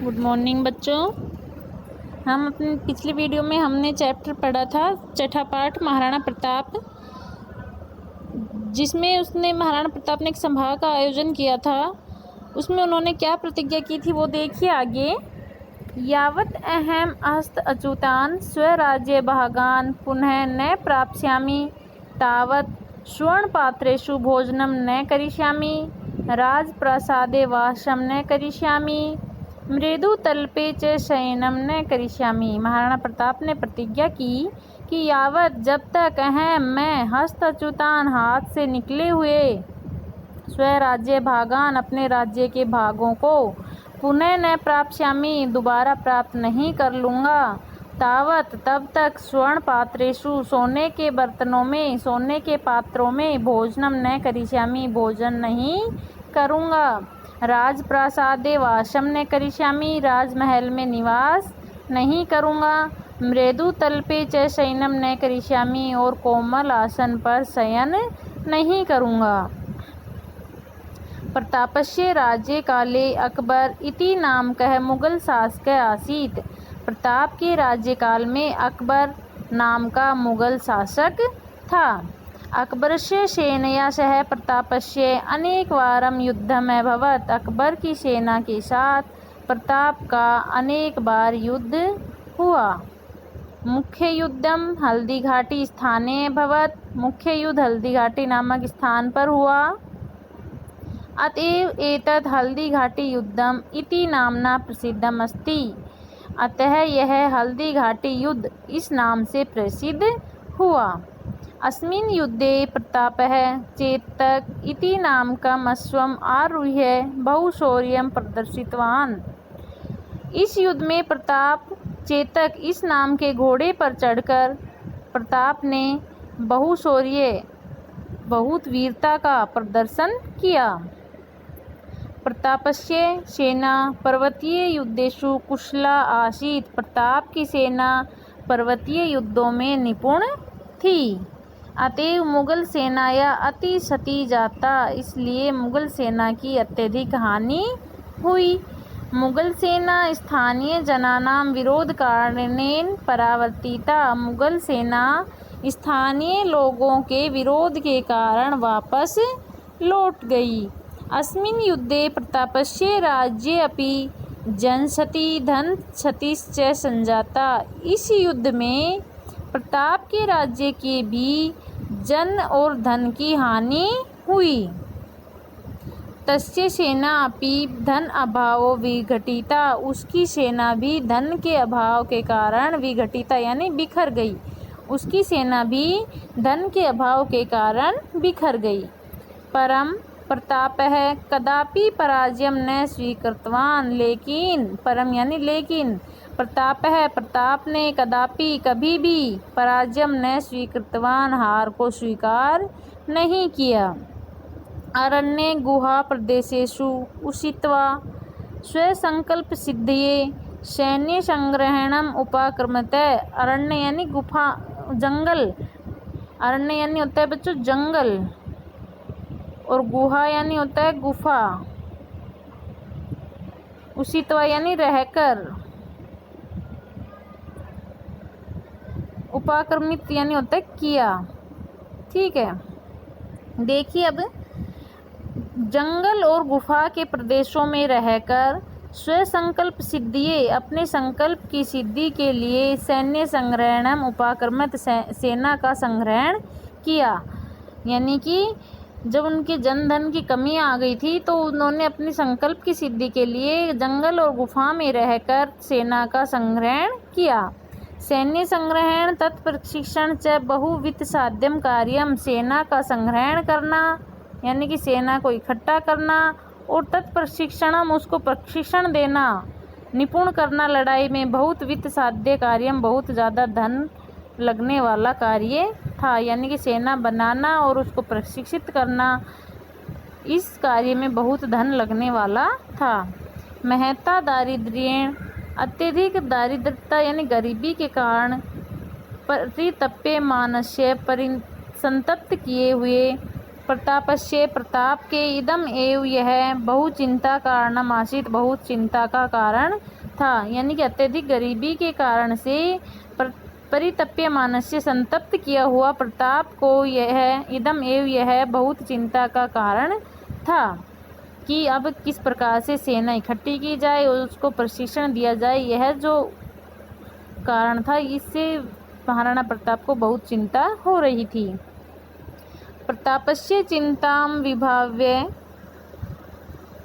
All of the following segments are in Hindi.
गुड मॉर्निंग बच्चों। हम अपनी पिछली वीडियो में हमने चैप्टर पढ़ा था छठा पाठ महाराणा प्रताप, जिसमें महाराणा प्रताप ने एक सभा का आयोजन किया था। उसमें उन्होंने क्या प्रतिज्ञा की थी वो देखिए आगे। यावत् अहम हस्त अच्युतान स्वराज्य भागान पुनः न प्राप्स्यामि तावत् सुवर्णपात्रेषु भोजनं न करिष्यामि राजप्रासादे वासं न करिष्यामि मृदुतल्पे च शयनं न करिष्यामि। महाराणा प्रताप ने प्रतिज्ञा की कि यावत जब तक मैं हस्तच्युतान हाथ से निकले हुए स्वराज्य भागान अपने राज्य के भागों को पुनः न प्राप्स्यामि दोबारा प्राप्त नहीं कर लूँगा तावत तब तक स्वर्ण पात्रेषु सोने के बर्तनों में सोने के पात्रों में भोजनम न करिष्यामि भोजन नहीं करूँगा राजप्रासादे वासम न करिष्यामि राजमहल में निवास नहीं करूँगा मृदु तल्पे च शयनम न करिष्यामि और कोमल आसन पर शयन नहीं करूँगा। प्रतापस्य राज्य काले अकबर इति नामकः मुगल शासक आसीत्। प्रताप के राज्यकाल में अकबर नाम का मुगल शासक था। अकबरस्य सेनया सह प्रतापस्य अनेकवारं युद्धम् अभवत्। अकबर की सेना के साथ प्रताप का अनेक बार युद्ध हुआ। मुख्य युद्धम हल्दी घाटी स्थाने अभवत्। मुख्य युद्ध हल्दी घाटी नामक स्थान पर हुआ। अतएव एतत् हल्दी घाटी युद्धम इति नामना प्रसिद्धम अस्ति। अतः यह हल्दी घाटी युद्ध इस नाम से प्रसिद्ध हुआ। अस्मिन् युद्धे प्रतापः चेतक इति नामकम् अश्वम् आरुह्य बहुशौर्यं प्रदर्शितवान्। इस युद्ध में प्रताप चेतक इस नाम के घोड़े पर चढ़कर प्रताप ने बहुशौर्य बहुत वीरता का प्रदर्शन किया। प्रतापस्य सेना पर्वतीय युद्धेषु कुशला आसीत्। प्रताप की सेना पर्वतीय युद्धों में निपुण थी। अतएव मुगल सेनाया अति क्षति जाता, इसलिए मुगल सेना की अत्यधिक हानि हुई। मुगल सेना स्थानीय जनानां विरोध कारणेन परावर्तिता। मुगल सेना स्थानीय लोगों के विरोध के कारण वापस लौट गई। अस्मिन् युद्धे प्रतापस्य राज्ये अपि जनक्षति धन क्षतिश्च संजाता। इस युद्ध में प्रताप के राज्य के भी जन और धन की हानि हुई। तस्य सेना अपि धन अभावो विघटिता। उसकी सेना भी धन के अभाव के कारण विघटिता यानी बिखर गई। उसकी सेना भी धन के अभाव के कारण बिखर गई। परम प्रतापः कदापि पराजयं न स्वीकृतवान्। लेकिन परम यानी लेकिन प्रताप ने कदापि कभी भी पराजयं न स्वीकृतवान् हार को स्वीकार नहीं किया। अरण्ये गुहा प्रदेशेषु उषित्वा स्वसंकल्प सिद्धये सैन्य संग्रहणम उपाक्रमत। अरण्य यानी गुफा जंगल। अरण्य यानी होता है बच्चों जंगल और गुहा यानी होता है गुफा। उषित्वा यानी रहकर। उपाक्रमित यानी होता है किया। ठीक है, देखिए अब जंगल और गुफा के प्रदेशों में रहकर स्वसंकल्प सिद्धिये अपने संकल्प की सिद्धि के लिए सैन्य संग्रहणम उपाक्रमित सेना का संग्रहण किया। यानी कि जब उनके जन धन की कमी आ गई थी तो उन्होंने अपने संकल्प की सिद्धि के लिए जंगल और गुफा में रहकर सेना का संग्रहण किया। सैन्य संग्रहण तत्प्रशिक्षण च बहुविध साध्यम कार्यम। सेना का संग्रहण करना यानी कि सेना को इकट्ठा करना और तत्प्रशिक्षणम उसको प्रशिक्षण देना निपुण करना लड़ाई में बहुत वित्त साध्य कार्यम बहुत ज़्यादा धन लगने वाला कार्य था। यानी कि सेना बनाना और उसको प्रशिक्षित करना इस कार्य में बहुत धन लगने वाला था। महता दारिद्र्येण अत्यधिक दारिद्रता यानी गरीबी के कारण परितप्य मानस्य संतप्त किए हुए प्रतापस्य प्रताप के इदम एव यह बहुचिंता कारणम आसीत बहुत चिंता का कारण था, यानी कि अत्यधिक गरीबी के कारण से परितप्यमानस्य संतप्त किया हुआ प्रताप को यह इदम एव यह बहुत चिंता का कारण था कि अब किस प्रकार से सेना इकट्ठी की जाए और उसको प्रशिक्षण दिया जाए, यह जो कारण था इससे महाराणा प्रताप को बहुत चिंता हो रही थी। प्रतापस्य चिंतां विभाव्य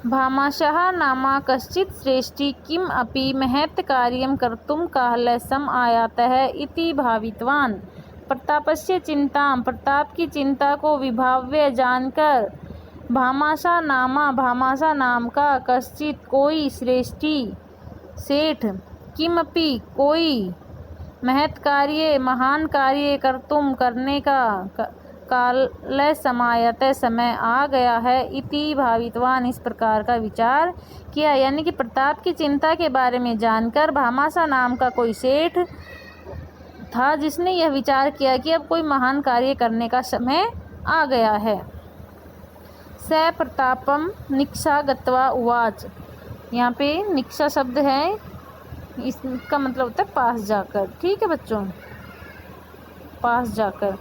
भामाशाह नामा कश्चित् श्रेष्ठी किम अपि महत् कार्यं कर्तुं कालसम आयातः इति भावितवान। प्रतापस्य चिंतां प्रताप की चिंता को विभाव्य जानकर भामाशा नाम का कश्चित् कोई श्रेष्ठी सेठ किमपि कोई महत् कार्य महान कार्य कर्तुम करने का काल समायत समय आ गया है इति भावितवान इस प्रकार का विचार किया, यानी कि प्रताप की चिंता के बारे में जानकर भामाशा नाम का कोई सेठ था जिसने यह विचार किया कि अब कोई महान कार्य करने का समय आ गया है। स प्रतापम निक्षा गत्वा उवाच, यहाँ पे निक्षा शब्द है, इसका मतलब होता है पास जाकर। ठीक है बच्चों, पास जाकर।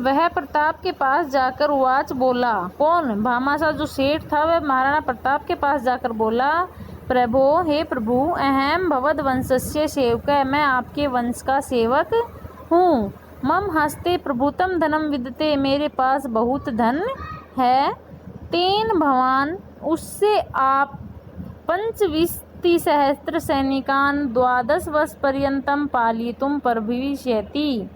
वह प्रताप के पास जाकर उवाच बोला, कौन? भामाशा जो सेठ था वह महाराणा प्रताप के पास जाकर बोला, प्रभो हे प्रभु, अहम भवद वंशस्य सेवक, मैं आपके वंश का सेवक हूँ। मम हस्ते प्रभुतम धनम विद्यते, मेरे पास बहुत धन है। तेन भवान, उससे आप 25 सहस्त्र सैनिकान 12 वर्ष पर्यंतम पालितुम प्रभविष्यति,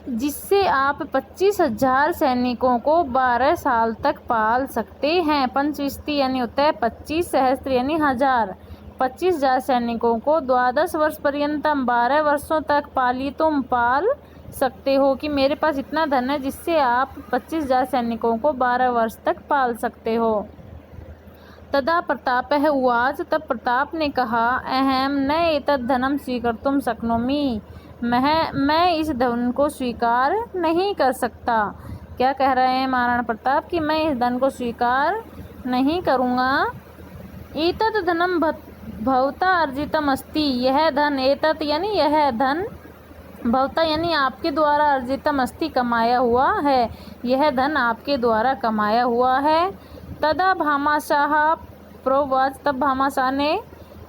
जिससे आप 25,000 सैनिकों को 12 साल तक पाल सकते हैं। 25 यानी होता है 25 सहस्त्र यानी 1000, 25,000 सैनिकों को 12 वर्ष पर्यंतम 12 वर्षों तक तुम पाल सकते हो, कि मेरे पास इतना धन है जिससे आप 25,000 सैनिकों को 12 वर्ष तक पाल सकते हो। तदा प्रतापः उवाच, तब प्रताप ने कहा, अहम न एतद् धनम स्वीकर्तुं शक्नोमि, मैं इस धन को स्वीकार नहीं कर सकता। क्या कह रहे हैं महाराणा प्रताप कि मैं इस धन को स्वीकार नहीं करूँगा। एतद् धनम भवता अर्जितम अस्ति, यह धन, एतत् यानी यह धन, भवता यानी आपके द्वारा, अर्जितम अस्ति कमाया हुआ है, यह धन आपके द्वारा कमाया हुआ है। तदा भामाशाह प्रोवाच, तब भामाशाह ने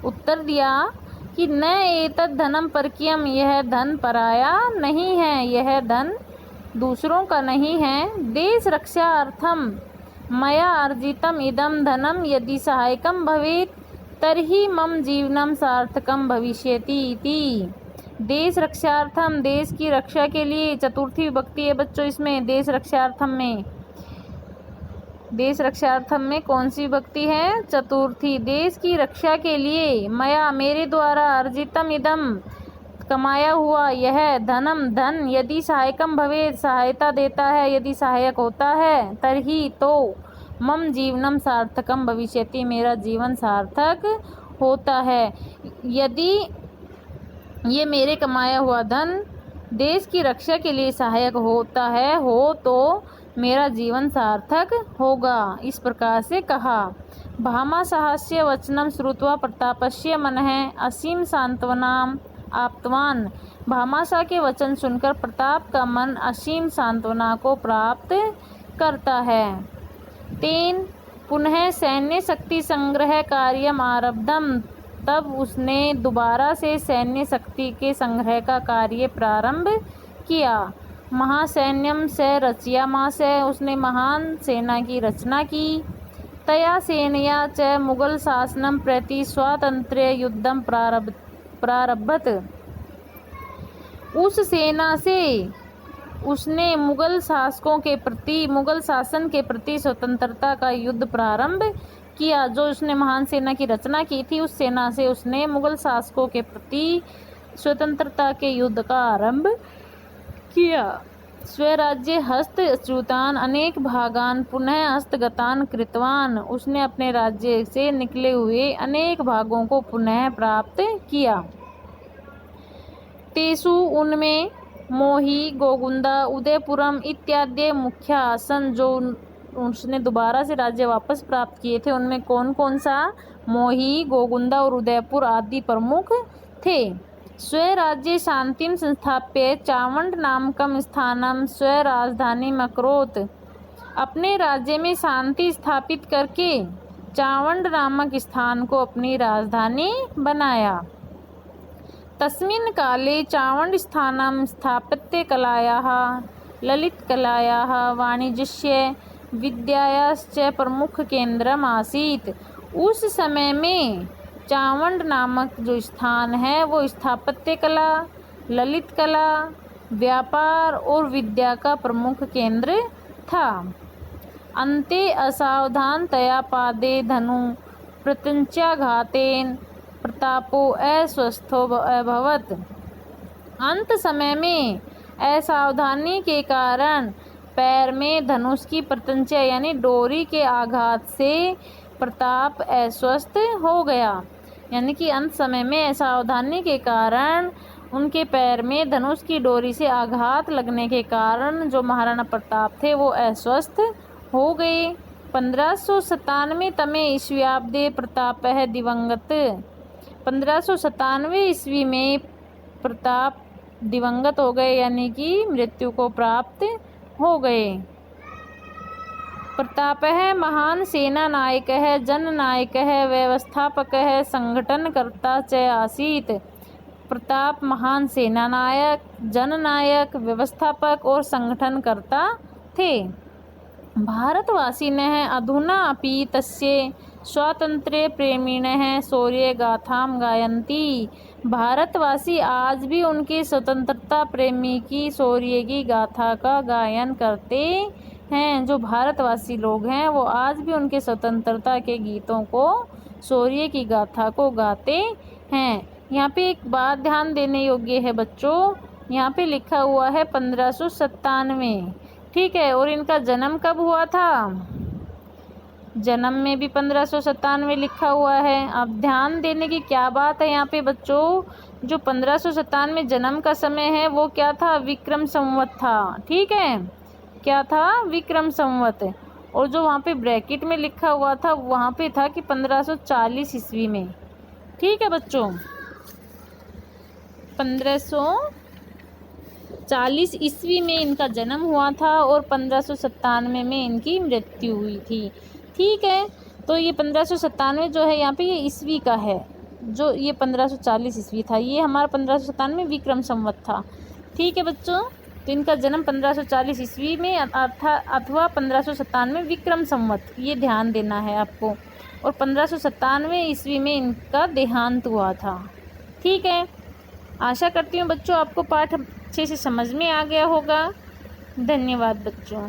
उत्तर दिया कि न एतद् धनम परकीयम, यह धन पराया नहीं है, यह धन दूसरों का नहीं है। देश रक्षा अर्थम मया अर्जितम इदम धनम यदि सहायकम भवेत् तर्हि मम जीवनम सार्थकम भविष्यति इति। देश रक्षार्थम, देश की रक्षा के लिए, चतुर्थी विभक्ति है बच्चों इसमें। देश रक्षार्थम में, देश रक्षार्थम में कौन सी विभक्ति है? चतुर्थी। देश की रक्षा के लिए, मया मेरे द्वारा, अर्जितम इदम कमाया हुआ यह धनम धन, यदि सहायकम भवे सहायता देता है, यदि सहायक होता है, तरही तो मम जीवनम सार्थकम भविष्यति मेरा जीवन सार्थक होता है। यदि ये मेरे कमाया हुआ धन देश की रक्षा के लिए सहायक होता है तो मेरा जीवन सार्थक होगा। इस प्रकार से कहा। भामाशाहस्य वचनम श्रुत्वा प्रतापस्य मनः असीम सांत्वनाम आप्तवान। भामाशाह के वचन सुनकर प्रताप का मन असीम सांत्वना को प्राप्त करता है। तेन पुनः सैन्य शक्ति संग्रह कार्यम आरब्धम। तब उसने दोबारा से सैन्य शक्ति के संग्रह का कार्य प्रारंभ किया। महासैन्यम से रचयामास, उसने महान सेना की रचना की। तया सेनया च मुगल शासनम प्रति स्वातंत्र्य युद्धम प्रारब्धत। उस सेना से उसने मुगल शासन के प्रति स्वतंत्रता का युद्ध प्रारंभ किया। जो उसने महान सेना की रचना की थी, उस सेना से उसने मुगल शासकों के प्रति स्वतंत्रता के युद्ध का आरंभ किया। स्वराज्य हस्त अच्युतान अनेक भागान पुनः हस्तगतान कृतवान। उसने अपने राज्य से निकले हुए अनेक भागों को पुनः प्राप्त किया। तेसु उनमें मोही, गोगुंदा, उदयपुरम इत्यादि मुख्य आसन जो उसने दोबारा से राज्य वापस प्राप्त किए थे, उनमें कौन कौन सा? मोही, गोगुंदा और उदयपुर आदि प्रमुख थे। स्वराज्य शांतिम संस्थाप्य चावंड नामकम स्थानम स्व राजधानी मकरोत। अपने राज्य में शांति स्थापित करके चावंड नामक स्थान को अपनी राजधानी बनाया। तस्मिन् काले चावंड स्थानं स्थापत्यकलायाः, ललितकलायाः, वाणिज्यस्य विद्यायाश्च प्रमुख केंद्रम आसीत्। उस समय में चावंड नामक जो स्थान है वो स्थापत्य कला, ललित कला, व्यापार और विद्या का प्रमुख केंद्र था। अन्ते असावधानतया पादे धनु प्रत्यंच्याघातेन प्रतापो अस्वस्थो अभवत्। अंत समय में असावधानी के कारण पैर में धनुष की प्रत्यंचा यानी डोरी के आघात से प्रताप अस्वस्थ हो गया। यानी कि अंत समय में असावधानी के कारण उनके पैर में धनुष की डोरी से आघात लगने के कारण जो महाराणा प्रताप थे वो अस्वस्थ हो गए। 1597 तमे ईस्व्याब्दे प्रतापः दिवंगत। 1597 ईस्वी में प्रताप दिवंगत हो गए यानी कि मृत्यु को प्राप्त हो गए। प्रतापः महान सेना नायकः जननायकः व्यवस्थापकः संगठनकर्ता च आसीत्। प्रताप महान सेना नायक, जननायक, व्यवस्थापक और संगठनकर्ता थे। भारतवासिनः अधुना अपि तस्य स्वातंत्र्य प्रेमिणः शौर्य गाथाम गायन्ति। भारतवासी आज भी उनके स्वतंत्रता प्रेमी की शौर्य की गाथा का गायन करते हैं। जो भारतवासी लोग हैं वो आज भी उनके स्वतंत्रता के गीतों को, शौर्य की गाथा को गाते हैं। यहाँ पे एक बात ध्यान देने योग्य है बच्चों, यहाँ पे लिखा हुआ है 1597, ठीक है, और इनका जन्म कब हुआ था? जन्म में भी 1597 लिखा हुआ है। अब ध्यान देने की क्या बात है यहाँ पे बच्चों, जो 1597 जन्म का समय है वो क्या था? विक्रम संवत था, ठीक है, क्या था? विक्रम संवत। और जो वहाँ पे ब्रैकेट में लिखा हुआ था वहाँ पे था कि 1540 ईस्वी में, ठीक है बच्चों, 1540 ईस्वी में इनका जन्म हुआ था और 1597 में इनकी मृत्यु हुई थी, ठीक है। तो ये 1597 जो है यहाँ पे ये ईस्वी का है, जो ये 1540 ईस्वी था, ये हमारा 1597 विक्रम संवत था, ठीक है बच्चों। तो इनका जन्म 1540 ईस्वी में अथवा 1597 विक्रम संवत, ये ध्यान देना है आपको। और 1597 ईस्वी में इनका देहांत हुआ था, ठीक है। आशा करती हूँ बच्चों आपको पाठ अच्छे से समझ में आ गया होगा। धन्यवाद बच्चों।